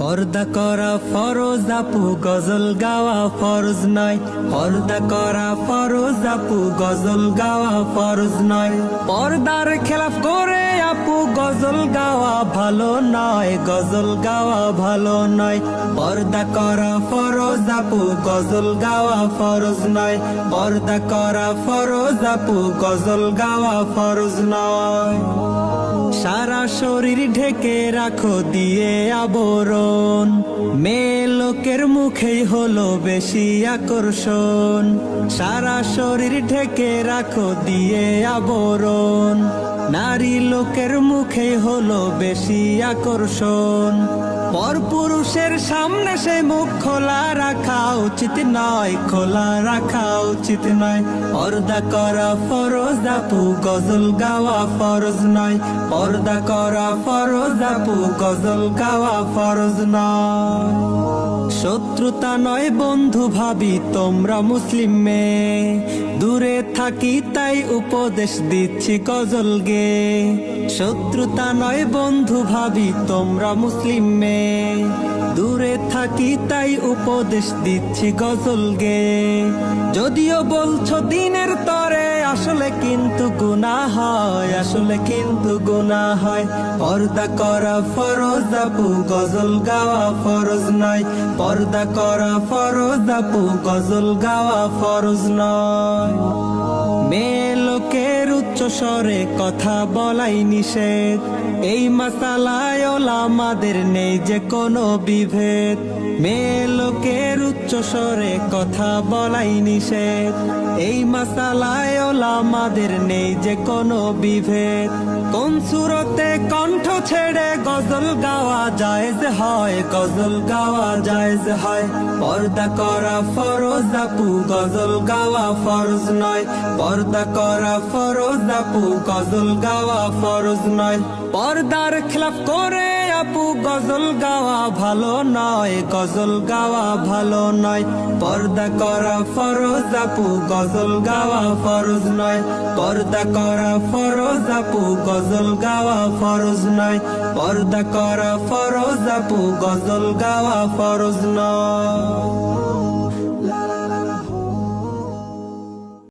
পর্দা করা ফরজ আপু, গজল গাওয়া ফরজ নয়। পর্দা করা ফরজ আপু, গজল গাওয়া ফরজ নয়। পর্দার খেলাফ করে আপু গজল গাওয়া ভালো নয়, গজল গাওয়া ভালো নয়। পর্দা করা ফরজ আপু, গজল গাওয়া ফরজ নয়। পর্দা করা ফরজ আপু, গজল গাওয়া ফরজ নয়। সারা শরীর ঢেকে রাখো দিয়ে আবরণ, মেয়ে লোকের মুখেই হলো বেশি আকর্ষণ। সারা শরীর ঢেকে রাখো দিয়ে আবরণ, নারী লোকের মুখেই হলো বেশি আকর্ষণ। পরপুরুষের সামনে সে মুখ খোলা রাখা উচিত নয়, খোলা রাখা উচিত নয়। পর্দা করা ফরজ আপু, গজল গাওয়া ফরজ নয়। পর্দা করা ফরজ আপু, গজল গাওয়া ফরজ নয়। শত্রুতা নয় বন্ধু ভাবি তোমরা মুসলিম মেয়ে, দূরে থাকি তাই উপদেশ দিচ্ছি গজল গে। শত্রুতা নয় বন্ধু ভাবি তোমরা মুসলিম মেয়ে, দূরে থাকি তাই উপদেশ দিচ্ছি গজল গে। যদিও বলছো দিনের তরে আসলে কিন্তু গুনাহ হয়, আসলে কিন্তু গুনাহ হয়। পর্দা করা ফরজ আপু, গজল গাওয়া ফরজ নয়। পর্দা করা ফরজ আপু, গজল গাওয়া ফরজ নয়। মেয়ে লোকের উচ্চ স্বরে কথা বলাই নিষেধ, এই মাসালায় ওলামাদের নেই যে কোনো বিভেদ। মেয়ে লোকের উচ্চ স্বরে কথা বলাই নিষেধ, এই মাসালায় ওলামাদের নেই যে কোনো বিভেদ। কোন সুরতে কণ্ঠ ছেড়ে গজল গাওয়া জায়েজ হয়, গজল গাওয়া জায়েজ হয়। পর্দা করা ফরজ আপু, গজল গাওয়া ফরজ নয়। পর্দা করা ফরজ আপু, গজল গাওয়া ফরজ নয়। পর্দার খেলাফ করে আপু গজল গাওয়া ভালো নয়, গজল গাওয়া ভালো নয়। পর্দা করা ফরজ আপু, গজল গাওয়া ফরজ নয়। পর্দা করা ফরজ আপু, গজল গাওয়া ফরজ নয়। পর্দা করা ফরজ আপু, গজল গাওয়া ফরজ নয়।